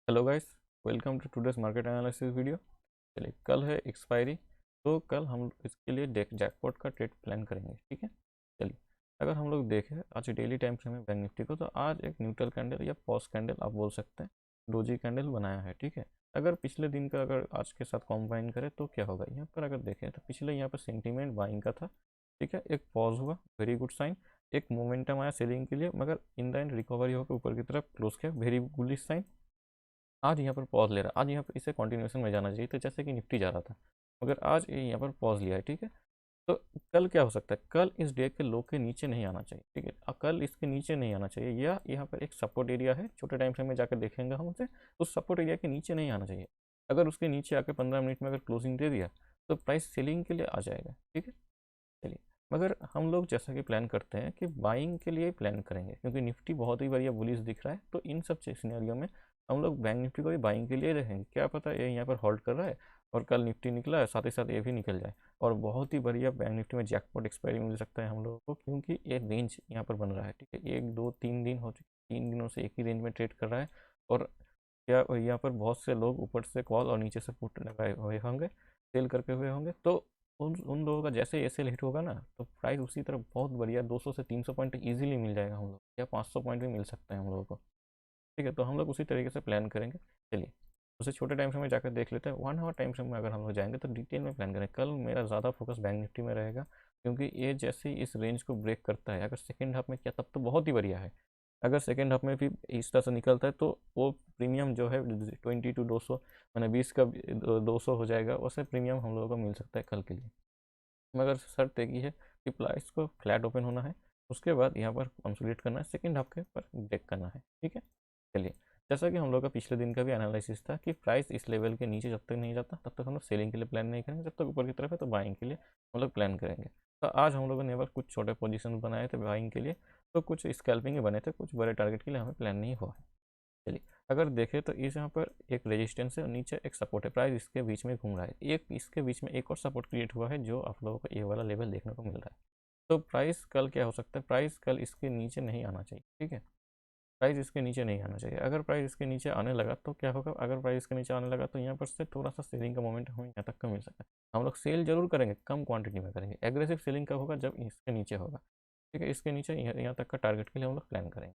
Hello guys, welcome to today's market analysis video. चलिए, कल है एक्सपायरी, तो कल हम इसके लिए जैकपॉट का ट्रेड प्लान करेंगे। ठीक है, चलिए। अगर हम लोग देखें आज डेली टाइम फ्रेम में बैंक निफ्टी को, तो आज एक न्यूट्रल कैंडल या पॉज कैंडल आप बोल सकते हैं, डोजी कैंडल बनाया है। ठीक है, अगर पिछले दिन का अगर आज के साथ कॉम्बाइन करें तो क्या होगा, यहाँ पर अगर देखें तो पिछले यहाँ पर सेंटीमेंट बाइंग का था। ठीक है, एक पॉज हुआ, वेरी गुड साइन। एक मोमेंटम आया सेलिंग के लिए, मगर इन द एंड रिकवरी होकर ऊपर की तरफ क्लोज किया, वेरी बुलिश साइन। आज यहाँ पर पॉज ले रहा है, आज यहाँ पर इसे कंटिन्यूएशन में जाना चाहिए, तो जैसे कि निफ्टी जा रहा था, मगर आज ये यहाँ पर पॉज लिया है। ठीक है, तो कल क्या हो सकता है, कल इस डे के लो के नीचे नहीं आना चाहिए। ठीक है, कल इसके नीचे नहीं आना चाहिए, या यहाँ पर एक सपोर्ट एरिया है, छोटे टाइम फ्रेम में जाकर देखेंगे हम उसे, उस सपोर्ट एरिया के नीचे नहीं आना चाहिए। अगर उसके नीचे आकर 15 मिनट में अगर क्लोजिंग दे दिया तो प्राइस सेलिंग के लिए आ जाएगा। ठीक है, चलिए। मगर हम लोग जैसा कि प्लान करते हैं कि बाइंग के लिए प्लान करेंगे, क्योंकि निफ्टी बहुत ही बढ़िया बुलिश दिख रहा है, तो इन सब सिनेरियो में हम लोग बैंक निफ्टी को भी बाइंग के लिए रहेंगे। क्या पता ये यहाँ पर होल्ड कर रहा है और कल निफ्टी निकला है, साथ ही साथ ये भी निकल जाए, और बहुत ही बढ़िया बैंक निफ्टी में जैकपॉट एक्सपायरी मिल सकता है हम लोगों को, क्योंकि ये रेंज यहाँ पर बन रहा है। ठीक है, 1 2 3 दिन हो चुके, 3 दिनों से एक ही रेंज में ट्रेड कर रहा है। और क्या यहाँ पर बहुत से लोग ऊपर से कॉल और नीचे से पुट लगाए हुए होंगे, सेल करके हुए होंगे, तो उन लोगों का जैसे एसएल हिट होगा ना, तो प्राइस उसी तरह बहुत बढ़िया 200 से 300 पॉइंट इजीली मिल जाएगा हम लोग, या 500 पॉइंट भी मिल सकता है हम लोगों को। ठीक है, तो हम लोग उसी तरीके से प्लान करेंगे। चलिए, उसे छोटे टाइम फ्रेम में जाकर देख लेते हैं। 1 आवर टाइम फ्रेम में अगर हम लोग जाएंगे तो डिटेल में प्लान करें। कल मेरा ज़्यादा फोकस बैंक निफ्टी में रहेगा, क्योंकि ये जैसे ही इस रेंज को ब्रेक करता है, अगर सेकेंड हाफ में किया तब तो बहुत ही बढ़िया है। अगर सेकेंड हाफ में भी इस तरह से निकलता है तो वो प्रीमियम जो है 20 to 200, मैंने 20 का 200 हो जाएगा, वैसे प्रीमियम हम लोगों को मिल सकता है कल के लिए। मगर शर्त एक ही है कि प्राइस को फ्लैट ओपन होना है, उसके बाद यहाँ पर कंसोलिडेट करना है, सेकेंड हाफ के पर ब्रेक करना है। ठीक है, चलिए। जैसा कि हम लोग का पिछले दिन का भी एनालिसिस था कि प्राइस इस लेवल के नीचे जब तक नहीं जाता तब तक हम लोग सेलिंग के लिए प्लान नहीं करेंगे, जब तक ऊपर की तरफ है तो बाइंग के लिए हम लोग प्लान करेंगे। तो आज हम लोगों ने बस कुछ छोटे पोजीशन बनाए थे बाइंग के लिए, तो कुछ स्कैल्पिंग बने थे, कुछ बड़े टारगेट के लिए हमें प्लान नहीं हुआ है। चलिए, अगर देखें तो इस यहाँ पर एक रेजिस्टेंस है और नीचे एक सपोर्ट है, प्राइस इसके बीच में घूम रहा है, एक इसके बीच में एक और सपोर्ट क्रिएट हुआ है, जो आप लोगों को ये वाला लेवल देखने को मिल रहा है। तो प्राइस कल क्या हो सकता है, प्राइस कल इसके नीचे नहीं आना चाहिए। ठीक है, प्राइस इसके नीचे नहीं आना चाहिए। अगर प्राइस इसके नीचे आने लगा तो क्या होगा, अगर प्राइस इसके नीचे आने लगा तो यहाँ पर से थोड़ा सा सेलिंग का मोमेंट हमें यहाँ तक का मिल सकता है। हम लोग सेल जरूर करेंगे, कम क्वांटिटी में करेंगे। एग्रेसिव सेलिंग कब होगा, जब इसके नीचे होगा। ठीक है, इसके नीचे यहाँ तक का टारगेट के लिए हम लोग प्लान करेंगे।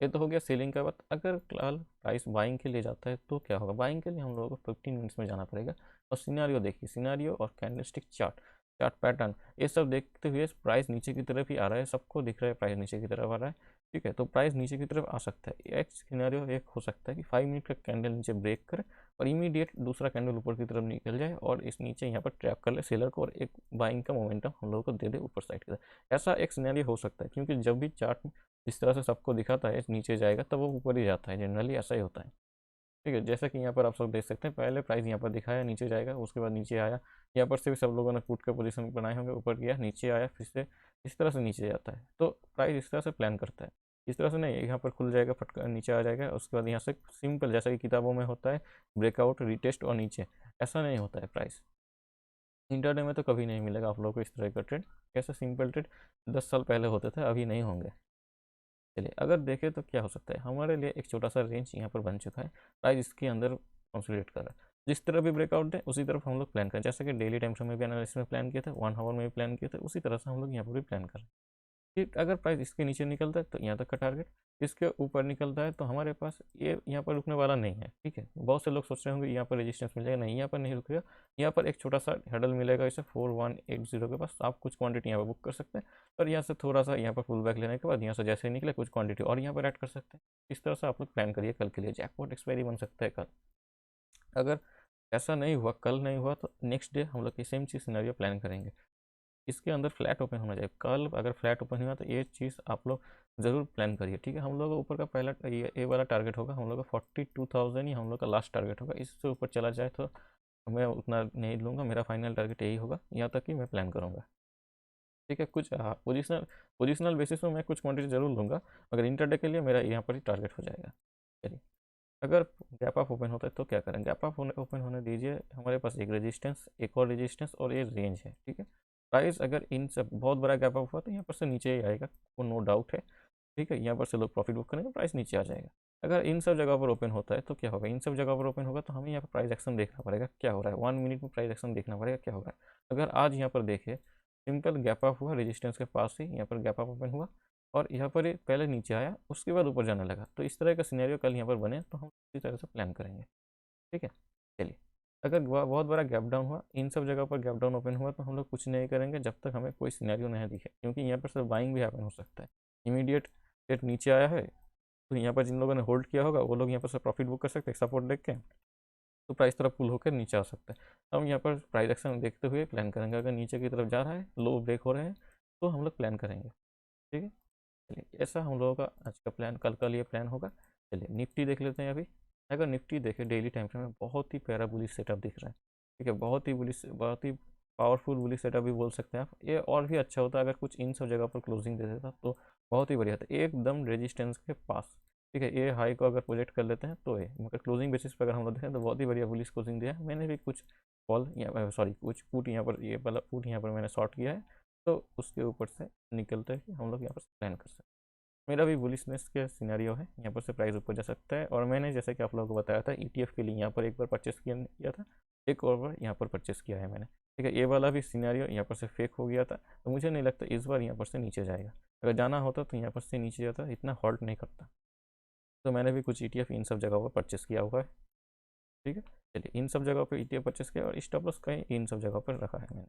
ये तो हो गया सेलिंग का बात। अगर कल प्राइस बाइंग के लिए जाता है तो क्या होगा, बाइंग के लिए हम लोगों को 15 मिनट्स में जाना पड़ेगा। और सिनारियो देखिए, सिनारियो और कैंडलस्टिक चार्ट, चार्ट पैटर्न, ये सब देखते हुए प्राइस नीचे की तरफ ही आ रहा है, सबको दिख रहा है प्राइस नीचे की तरफ आ रहा है। ठीक है, तो प्राइस नीचे की तरफ आ सकता है। एक सिनारियो एक हो सकता है कि 5 मिनट का कैंडल नीचे ब्रेक करे और इमीडिएट दूसरा कैंडल ऊपर की तरफ निकल जाए और इस नीचे यहाँ पर ट्रैप कर ले सेलर को, और एक बाइंग का मोमेंटम हम लोगों को दे दे ऊपर साइड की तरफ। ऐसा एक सिनेरियो हो सकता है, क्योंकि जब भी चार्ट इस तरह से सबको दिखाता है नीचे जाएगा तब वो ऊपर ही जाता है, जनरली ऐसा ही होता है। ठीक है, जैसा कि यहाँ पर आप सब देख सकते हैं, पहले प्राइस यहाँ पर दिखाया नीचे जाएगा, उसके बाद नीचे आया, यहाँ पर से भी सब लोगों ने पुट का पोजीशन बनाए होंगे, ऊपर गया, नीचे आया, फिर से इस तरह से नीचे जाता है। तो प्राइस इस तरह से प्लान करता है, इस तरह से नहीं यहाँ पर खुल जाएगा, फटका नीचे आ जाएगा, उसके बाद यहाँ से सिंपल जैसा कि किताबों में होता है ब्रेकआउट रिटेस्ट और नीचे, ऐसा नहीं होता है प्राइस। इंटरडे में तो कभी नहीं मिलेगा आप लोगों को इस तरह का ट्रेड। कैसे सिंपल ट्रेड 10 साल पहले होते थे, अभी नहीं होंगे। चलिए, अगर देखें तो क्या हो सकता है, हमारे लिए एक छोटा सा रेंज यहाँ पर बन चुका है, प्राइस इसके अंदर कंसोलिडेट कर रहा है। जिस तरह भी ब्रेकआउट दें उसी तरफ हम लोग प्लान करें, जैसे कि डेली टाइम में भी एनालिसिस में प्लान किए थे, 1 आवर में भी प्लान किए थे, उसी तरह से हम लोग यहाँ पर भी प्लान कर रहे हैं कि अगर प्राइस इसके नीचे निकलता है तो यहाँ तक का टारगेट, इसके ऊपर निकलता है तो हमारे पास ये यहाँ पर रुकने वाला नहीं है। ठीक है, बहुत से लोग सोच रहे होंगे यहाँ पर रेजिस्टेंस मिल जाएगा, नहीं, यहाँ पर नहीं रुकेगा। यहाँ पर एक छोटा सा हेडल मिलेगा, इसे 4180 के पास आप कुछ क्वांटिटी यहाँ पर बुक कर सकते हैं, और यहाँ से थोड़ा सा यहाँ पर फुल बैक लेने के बाद यहाँ से जैसे ही निकले कुछ क्वांटिटी और यहाँ पर ऐड कर सकते हैं। इस तरह से आप लोग प्लान करिए कल के लिए, जैकपॉट एक्सपायरी बन सकता है कल। अगर ऐसा नहीं हुआ, कल नहीं हुआ, तो नेक्स्ट डे हम लोग सेम चीज़ सिनेरियो प्लान करेंगे। इसके अंदर फ्लैट ओपन होना चाहिए। कल अगर फ्लैट ओपन हुआ तो ये चीज़ आप लोग ज़रूर प्लान करिए। ठीक है, हम लोग का ऊपर का पहला ये वाला टारगेट होगा, हम लोग का 42,000 ही हम लोग का लास्ट टारगेट होगा। इससे ऊपर चला जाए तो मैं उतना नहीं लूँगा, मेरा फाइनल टारगेट यही होगा, यहाँ तक कि मैं प्लान करूँगा। ठीक है, कुछ पोजिशनल पोजिशनल बेसिस में मैं कुछ क्वांटिटी जरूर लूँगा, मगर इंटरडे के लिए मेरा यहाँ पर ही टारगेट हो जाएगा। चलिए, अगर गैप अप ओपन होता है तो क्या करें, गैप अप ओपन होने दीजिए, हमारे पास एक रेजिस्टेंस, एक और रेजिस्टेंस और ये रेंज है। ठीक है, प्राइस अगर इन सब बहुत बड़ा गैप अप हुआ तो यहाँ पर से नीचे ही आएगा, वो नो डाउट है। ठीक है, यहाँ पर से लोग प्रॉफिट बुक करेंगे, प्राइस नीचे आ जाएगा। अगर इन सब जगह पर ओपन होता है तो क्या होगा, इन सब जगह पर ओपन होगा तो हमें यहाँ पर प्राइस एक्शन देखना पड़ेगा क्या हो रहा है, 1 मिनट में प्राइस एक्शन देखना पड़ेगा क्या हो रहा है। अगर आज यहाँ पर देखे सिंपल गैप अप हुआ, रेजिस्टेंस के पास ही यहाँ पर गैप अप ओपन हुआ और यहाँ पर ये पहले नीचे आया उसके बाद ऊपर जाने लगा, तो इस तरह का सिनेरियो कल यहाँ पर बने तो हम इसी तरह से प्लान करेंगे। ठीक है, चलिए। अगर बहुत बड़ा गैप डाउन हुआ, इन सब जगह पर गैप डाउन ओपन हुआ तो हम लोग कुछ नहीं करेंगे जब तक हमें कोई सिनेरियो नहीं दिखे, क्योंकि यहाँ पर सिर्फ बाइंग भी हैपन हो सकता है। इमीडिएट रेट नीचे आया है तो यहाँ पर जिन लोगों ने होल्ड किया होगा वो लोग यहाँ पर से प्रॉफिट बुक कर सकते हैं सपोर्ट देख के, तो प्राइस तरफ पुल होकर नीचे आ सकता है। तो हम यहाँ पर प्राइस एक्शन देखते हुए प्लान करेंगे, अगर नीचे की तरफ जा रहा है, लो ब्रेक हो रहे हैं तो हम लोग प्लान करेंगे। ठीक है, चलिए ऐसा हम लोगों का आज का प्लान, कल का लिए प्लान होगा। चलिए निफ्टी देख लेते हैं अभी। अगर निफ्टी देखे डेली टाइम फ्रेम में बहुत ही प्यारा बुलिश सेटअप दिख रहा है। ठीक है, बहुत ही बुलिश, बहुत ही पावरफुल बुलिश सेटअप भी बोल सकते हैं आप। ये और भी अच्छा होता अगर कुछ इन सब जगह पर क्लोजिंग दे देता तो बहुत ही बढ़िया था, एकदम रेजिस्टेंस के पास। ठीक है, ये हाई को अगर प्रोजेक्ट कर लेते हैं तो ये मगर क्लोजिंग बेसिस पर अगर हम लोग देखें तो बहुत ही बढ़िया बुलिश क्लोजिंग दिया है। मैंने भी कुछ कॉल या सॉरी कुछ पुट यहाँ पर, ये वाला पुट यहाँ पर मैंने शॉर्ट किया है, तो उसके ऊपर से निकलते हैं कि हम लोग यहाँ पर प्लान कर सकते हैं। मेरा भी बुलिशनेस के सिनेरियो है, यहाँ पर से प्राइस ऊपर जा सकता है। और मैंने जैसे कि आप लोगों को बताया था ETF के लिए यहाँ पर एक बार परचेस किया था, एक और बार यहाँ पर परचेस किया है मैंने। ठीक है, ये वाला भी सिनेरियो यहाँ पर से फेक हो गया था, तो मुझे नहीं लगता इस बार यहाँ पर से नीचे जाएगा। अगर जाना होता तो यहाँ पर से नीचे जाता, इतना हॉल्ट नहीं करता। तो मैंने भी कुछ ETF इन सब जगह पर परचेस किया हुआ है। ठीक है, चलिए इन सब जगह पर ETF परचेस किया और स्टॉप लॉस कहीं इन सब जगह पर रखा है मैंने।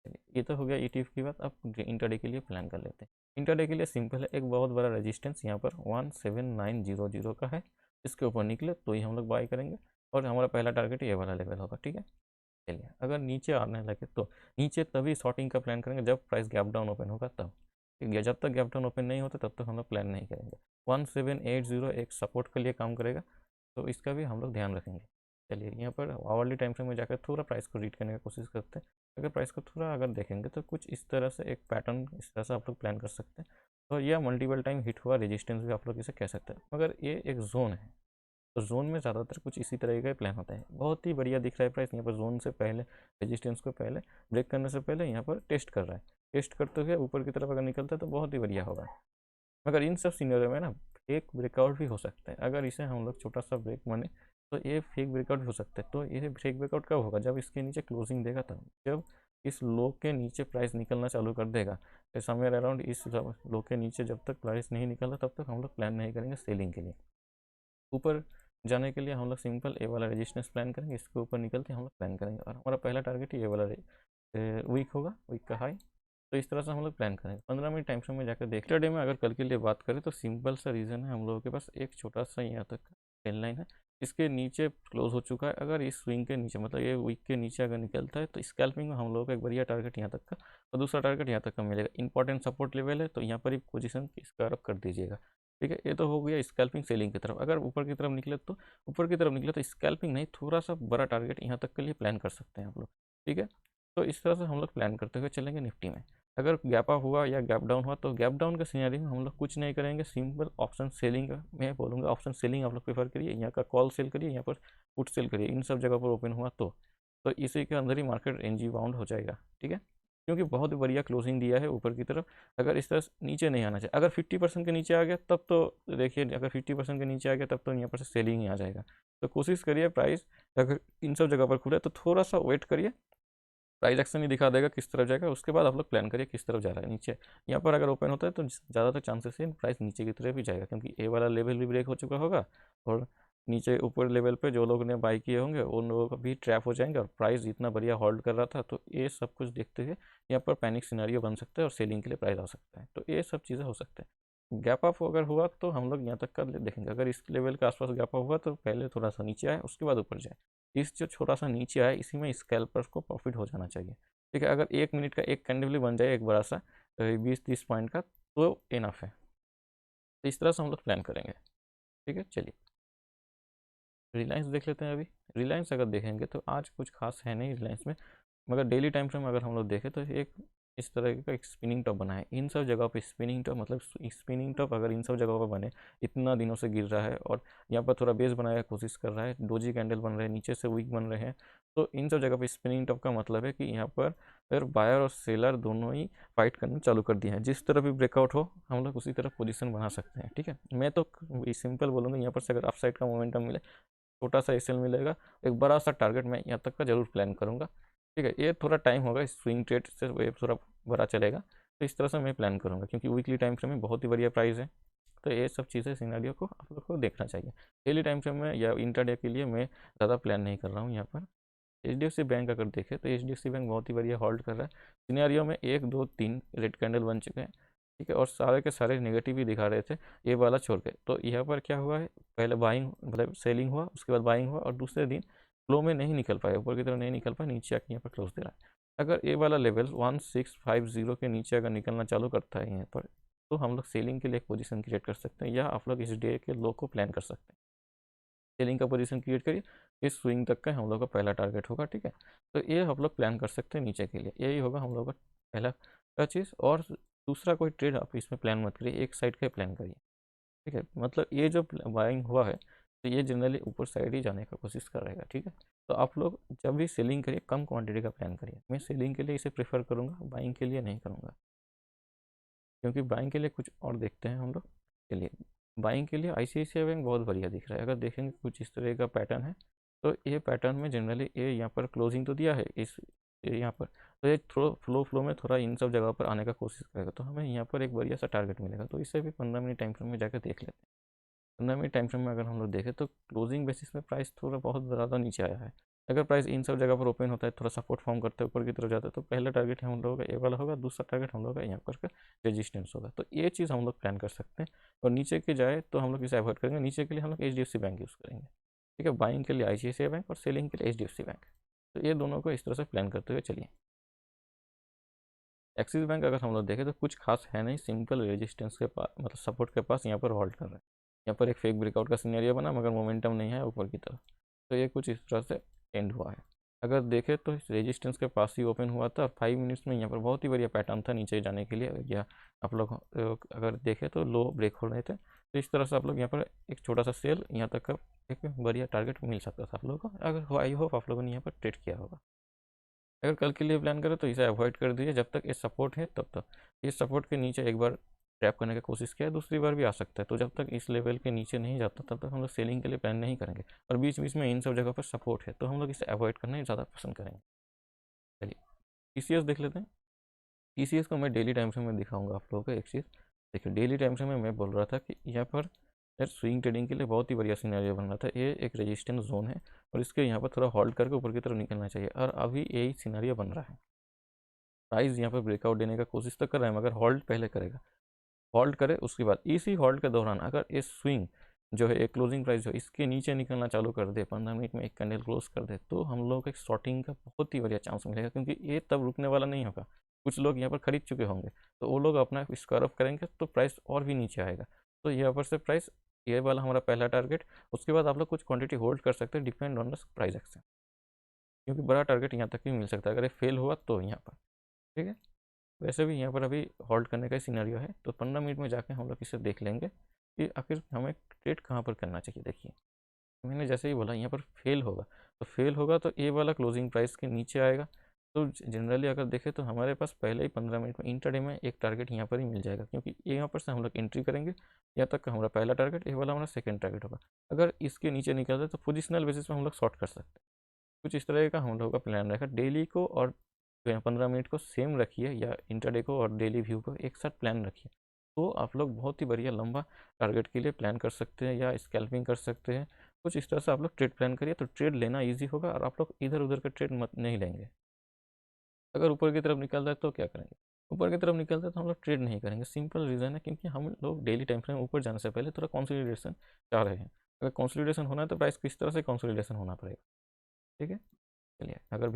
चलिए ये तो हो गया ETF की बात। अब इंटरडे के लिए प्लान कर लेते हैं। इंटरडे के लिए सिंपल है, एक बहुत बड़ा रेजिस्टेंस यहाँ पर 17900 का है, इसके ऊपर निकले तो ही हम लोग बाय करेंगे और हमारा पहला टारगेट ये वाला लेवल होगा। ठीक है, चलिए अगर नीचे आने लगे तो नीचे तभी शॉर्टिंग का प्लान करेंगे जब प्राइस गैप डाउन ओपन होगा तब। ठीक है, जब तक गैप डाउन ओपन नहीं होता तब तक हम लोग प्लान नहीं करेंगे। 1780 एक सपोर्ट के लिए काम करेगा, तो इसका भी हम लोग ध्यान रखेंगे। चलिए यहाँ पर आवरली टाइम फ्रेम में जाकर थोड़ा प्राइस को रीड करने की कोशिश करते हैं। अगर प्राइस को थोड़ा अगर देखेंगे तो कुछ इस तरह से एक पैटर्न इस तरह से आप लोग प्लान कर सकते हैं। और यह मल्टीपल टाइम हिट हुआ रेजिस्टेंस भी आप लोग इसे कह सकते हैं, मगर ये एक जोन है, तो जोन में ज़्यादातर कुछ इसी तरह का प्लान होता है। बहुत ही बढ़िया दिख रहा है प्राइस यहाँ पर जोन से पहले, रेजिस्टेंस को पहले ब्रेक करने से पहले यहाँ पर टेस्ट कर रहा है। टेस्ट करते हुए ऊपर की तरफ अगर निकलता है तो बहुत ही बढ़िया होगा। मगर इन सब सीनियर में ना फेक ब्रेकआउट भी हो सकता है, अगर इसे हम लोग छोटा सा ब्रेक माने तो ये फेक ब्रेकआउट भी हो सकता है। तो ये फेक ब्रेकआउट कब होगा, जब इसके नीचे क्लोजिंग देगा तब, जब इस लो के नीचे प्राइस निकलना चालू कर देगा। समवेयर अराउंड इस लो के नीचे जब तक प्राइस नहीं निकलता तब तक हम लोग प्लान नहीं करेंगे सेलिंग के लिए। ऊपर जाने के लिए हम लोग सिंपल ए वाला रेजिस्टेंस प्लान करेंगे, इसके ऊपर निकलते हम लोग प्लान करेंगे और हमारा पहला टारगेट ये वाला वीक होगा, वीक का हाई। तो इस तरह से हम लोग प्लान करेंगे। 15 मिनट टाइम फ्रेम में जाकर देख डे में अगर कल के लिए बात करें तो सिंपल सा रीज़न है, हम लोगों के पास एक छोटा सा यहाँ तक ट्रेंड लाइन है, इसके नीचे क्लोज हो चुका है। अगर इस स्विंग के नीचे मतलब ये वीक के नीचे अगर निकलता है तो स्कैल्पिंग में हम लोगों का एक बढ़िया टारगेट यहाँ तक का और दूसरा टारगेट यहाँ तक का मिलेगा। इंपॉर्टेंट सपोर्ट लेवल है, तो यहाँ पर ही पोजीशन स्क्वायर अप कर दीजिएगा। ठीक है, ये तो हो गया स्कैल्पिंग सेलिंग की तरफ। अगर ऊपर की तरफ निकले तो ऊपर की तरफ निकले तो स्कैल्पिंग नहीं, थोड़ा सा बड़ा टारगेट यहाँ तक के लिए प्लान कर सकते हैं आप लोग। ठीक है, तो इस तरह से हम लोग प्लान करते हुए चलेंगे निफ्टी में। अगर गैप अप हुआ या गैप डाउन हुआ तो गैप डाउन के सिनेरियो में हम लोग कुछ नहीं करेंगे, सिंपल ऑप्शन सेलिंग का मैं बोलूँगा, ऑप्शन सेलिंग आप लोग प्रेफर करिए। यहाँ का कॉल सेल करिए, यहाँ पर पुट सेल करिए, इन सब जगह पर ओपन हुआ तो इसी के अंदर ही मार्केट एनजी बाउंड हो जाएगा। ठीक है, क्योंकि बहुत बढ़िया क्लोजिंग दिया है ऊपर की तरफ। अगर इस तरह नीचे नहीं आना चाहिए, अगर 50% के नीचे आ गया तब तो देखिए, अगर 50% के नीचे आ गया तब तो यहाँ पर से सेलिंग ही आ जाएगा। तो कोशिश करिए प्राइस अगर इन सब जगह पर खुले तो थोड़ा सा वेट करिए, प्राइस एक्शन ही दिखा देगा किस तरफ जाएगा, उसके बाद आप लोग प्लान करिए किस तरफ जा रहा है। नीचे यहाँ पर अगर ओपन होता है तो ज़्यादातर चांसेस है प्राइस नीचे की तरफ ही जाएगा, क्योंकि ए वाला लेवल भी ब्रेक हो चुका होगा और नीचे ऊपर लेवल पे जो लोग ने बाई किए होंगे उन लोगों का भी ट्रैप हो जाएंगे और प्राइस इतना बढ़िया होल्ड कर रहा था। तो ये सब कुछ देखते हुए यहाँ पर पैनिक सिनेरियो बन सकता है और सेलिंग के लिए प्राइस आ सकता है। तो ये सब चीज़ें हो सकते हैं। गैप अप अगर हुआ तो हम लोग यहाँ तक का देखेंगे, अगर इस लेवल के आसपास गैप अप हुआ तो पहले थोड़ा सा नीचे आए उसके बाद ऊपर जाए। इस जो छोटा सा नीचे आए इसी में स्कैल्पर्स को प्रॉफिट हो जाना चाहिए। ठीक है, अगर 1 मिनट का एक कैंडल भी बन जाए एक बड़ा सा 20-30 पॉइंट का तो इनफ है। तो इस तरह से हम लोग प्लान करेंगे। ठीक है, चलिए रिलायंस देख लेते हैं। अभी रिलायंस अगर देखेंगे तो आज कुछ खास है नहीं रिलायंस में, मगर डेली टाइम फ्रेम अगर हम लोग देखें तो एक इस तरह का एक स्पिनिंग टॉप बना है। इन सब जगह पे स्पिनिंग टॉप मतलब स्पिनिंग टॉप अगर इन सब जगहों पर बने, इतना दिनों से गिर रहा है और यहाँ पर थोड़ा बेस बनाने की कोशिश कर रहा है, डोजी कैंडल बन रहे हैं, नीचे से वीक बन रहे हैं, तो इन सब जगह पे स्पिनिंग टॉप का मतलब है कि यहाँ पर अगर बायर और सेलर दोनों ही फाइट करना चालू कर दिए हैं, जिस तरह भी ब्रेकआउट हो हम लोग उसी तरह पोजीशन बना सकते हैं। ठीक है, मैं तो सिंपल बोलूँगा, यहाँ पर से अगर अपसाइड का मोमेंटम मिले, छोटा सा एसएल मिलेगा, एक बड़ा सा टारगेट मैं यहाँ तक का जरूर प्लान करूँगा। ठीक है, ये थोड़ा टाइम होगा, स्विंग ट्रेड से वेव थोड़ा बड़ा चलेगा, तो इस तरह से मैं प्लान करूँगा, क्योंकि वीकली टाइम फ्रेम में बहुत ही बढ़िया प्राइस है। तो ये सब चीज़ें सिनेरियो को आप लोग को देखना चाहिए। डेली टाइम फ्रेम में या इंटरडे के लिए मैं ज़्यादा प्लान नहीं कर रहा हूँ। यहाँ पर HDFC बैंक अगर देखें तो HDFC बैंक बहुत ही बढ़िया होल्ड कर रहा है। सिनेरियो में 1 2 3 रेड कैंडल बन चुके हैं। ठीक है, और सारे के सारे नेगेटिव ही दिखा रहे थे, ये वाला छोड़ के। तो यहाँ पर क्या हुआ है, पहले बाइंग मतलब सेलिंग हुआ, उसके बाद बाइंग हुआ और दूसरे दिन फ्लो में नहीं निकल पाए, ऊपर की तरफ नहीं निकल पाए, नीचे आके यहाँ पर क्लोज दे रहा है। अगर ये वाला लेवल 1650 के नीचे अगर निकलना चालू करता है यहाँ पर, तो हम लोग सेलिंग के लिए एक पोजीशन क्रिएट कर सकते हैं, या आप लोग इस डे के लो को प्लान कर सकते हैं। सेलिंग का पोजीशन क्रिएट करिए, इस स्विंग तक का हम लोग का पहला टारगेट होगा। ठीक है, तो ये हम लोग प्लान कर सकते हैं नीचे के लिए, यही होगा हम लोग का पहला का चीज़। और दूसरा कोई ट्रेड आप इसमें प्लान मत करिए, एक साइड का प्लान करिए। ठीक है, मतलब ये जो बाइंग हुआ है तो ये जनरली ऊपर साइड ही जाने का कोशिश कर रहेगा। ठीक है, तो आप लोग जब भी सेलिंग करिए कम क्वांटिटी का प्लान करिए। मैं सेलिंग के लिए इसे प्रेफर करूँगा, बाइंग के लिए नहीं करूँगा, क्योंकि बाइंग के लिए कुछ और देखते हैं हम लोग। चलिए, बाइंग के लिए ICICI बैंक बहुत बढ़िया दिख रहा है। अगर देखेंगे कुछ इस तरह का पैटर्न है, तो ये पैटर्न में जनरली ये यहाँ पर क्लोजिंग तो दिया है इस यहाँ पर, तो ये फ्लो में थोड़ा इन सब जगह पर आने का कोशिश करेगा, तो हमें यहाँ पर एक बढ़िया सा टारगेट मिलेगा। तो इससे भी 15 मिनट टाइम फ्रेम में जाकर देख लेते हैं। 15 मिनट टाइम फ्रेम में अगर हम लोग देखें तो क्लोजिंग बेसिस में प्राइस थोड़ा बहुत ज़्यादा नीचे आया है। अगर प्राइस इन सब जगह पर ओपन होता है, थोड़ा सपोर्ट फॉर्म करता है, ऊपर की तरफ जाता है, तो पहला टारगेट हम लोगों का ये वाला होगा, दूसरा टारगेट हम लोग का यहाँ पर रेजिस्टेंस होगा। तो ये चीज़ हम लोग प्लान कर सकते हैं। और नीचे के जाए तो हम लोग इसे अवॉइड करेंगे, नीचे के लिए हम लोग HDFC बैंक यूज़ करेंगे। ठीक है, बाइंग के लिए ICICI बैंक और सेलिंग के लिए HDFC बैंक। तो ये दोनों को इस तरह से प्लान करते हुए चलिए। एक्सिस बैंक अगर हम लोग देखें तो कुछ खास है नहीं, सिंपल रेजिस्टेंस के पास मतलब सपोर्ट के पास यहाँ पर होल्ड कर रहा है। यहाँ पर एक फेक ब्रेकआउट का सिनेरियो बना, मगर मोमेंटम नहीं है ऊपर की तरफ, तो ये कुछ इस तरह से एंड हुआ है। अगर देखें तो रेजिस्टेंस के पास ही ओपन हुआ था, 5 मिनट्स में यहाँ पर बहुत ही बढ़िया पैटर्न था नीचे जाने के लिए। या आप लोग अगर देखें तो लो ब्रेक हो रहे थे, तो इस तरह से आप लोग यहाँ पर एक छोटा सा सेल यहाँ तक का एक बढ़िया टारगेट मिल सकता था आप लोगों को। अगर आई होप आप लोगों ने यहाँ पर ट्रेड किया होगा। अगर कल के लिए प्लान करें तो इसे अवॉइड कर दीजिए, जब तक ये सपोर्ट है तब तक। ये सपोर्ट के नीचे एक बार ट्रैप करने की कोशिश किया है, दूसरी बार भी आ सकता है, तो जब तक इस लेवल के नीचे नहीं जाता तब तक हम लोग सेलिंग के लिए प्लान नहीं करेंगे। और बीच बीच में इन सब जगह पर सपोर्ट है, तो हम लोग इसे अवॉइड करना ही ज़्यादा पसंद करेंगे। चलिए, TCS देख लेते हैं। TCS को मैं डेली टाइम फ्रेम में दिखाऊंगा आप लोगों को एक चीज़। देखिए, डेली टाइम फ्रेम में मैं बोल रहा था कि यहाँ पर यार स्विंग ट्रेडिंग के लिए बहुत ही बढ़िया सिनेरियो बन रहा था। ये एक रेजिस्टेंस जोन है और इसके यहाँ पर थोड़ा होल्ड करके ऊपर की तरफ निकलना चाहिए, और अभी यही सिनेरियो बन रहा है। प्राइस यहाँ पर ब्रेकआउट देने का कोशिश तो कर रहा है, मगर होल्ड पहले करेगा। होल्ड करे, उसके बाद इसी होल्ड के दौरान अगर ये स्विंग जो है एक क्लोजिंग प्राइस जो इसके नीचे निकलना चालू कर दे, 15 मिनट में एक कैंडल क्लोज कर दे, तो हम लोग को एक शॉर्टिंग का बहुत ही बढ़िया चांस मिलेगा, क्योंकि ये तब रुकने वाला नहीं होगा। कुछ लोग यहाँ पर खरीद चुके होंगे, तो वो लोग अपना स्क्वायर ऑफ करेंगे तो प्राइस और भी नीचे आएगा। तो यहाँ पर से प्राइस, ये वाला हमारा पहला टारगेट। उसके बाद आप लोग कुछ क्वांटिटी होल्ड कर सकते हैं, depend on the price action, क्योंकि बड़ा टारगेट यहाँ तक भी मिल सकता है अगर ये फेल हुआ तो यहाँ पर। ठीक है, वैसे भी यहाँ पर अभी होल्ड करने का ही सिनेरियो है, तो 15 मिनट में जाके हम लोग इसे देख लेंगे कि आखिर हमें ट्रेड कहाँ पर करना चाहिए। देखिए, मैंने जैसे ही बोला यहाँ पर फेल होगा, तो फेल होगा तो ये वाला क्लोजिंग प्राइस के नीचे आएगा। तो जनरली अगर देखें तो हमारे पास पहले ही 15 मिनट में इंट्राडे में एक टारगेट यहाँ पर ही मिल जाएगा, क्योंकि यहाँ पर से हम लोग एंट्री करेंगे, यहाँ तक का हमारा पहला टारगेट, ये वाला हमारा सेकेंड टारगेट होगा। अगर इसके नीचे निकलता है तो पोजिशनल बेसिस में हम लोग शॉर्ट कर सकते हैं। कुछ इस तरह का हम लोगों का प्लान रहेगा। डेली को और 15 मिनट को सेम रखिए, या इंटरडे को और डेली व्यू को एक साथ प्लान रखिए, तो आप लोग बहुत ही बढ़िया लंबा टारगेट के लिए प्लान कर सकते हैं या स्कैल्पिंग कर सकते हैं। कुछ इस तरह से आप लोग ट्रेड प्लान करिए, तो ट्रेड लेना ईजी होगा और आप लोग इधर उधर का ट्रेड मत नहीं लेंगे। अगर ऊपर की तरफ निकलता है तो क्या करेंगे, ऊपर की तरफ निकलता है तो हम लोग ट्रेड नहीं करेंगे। सिंपल रीज़न है, क्योंकि हम लोग डेली टाइम फ्रेम ऊपर जाने से पहले थोड़ा कंसोलिडेशन चाह रहे हैं। अगर कंसोलिडेशन होना है तो प्राइस किस तरह से कंसोलिडेशन होना पड़ेगा। ठीक है, चलिए, अगर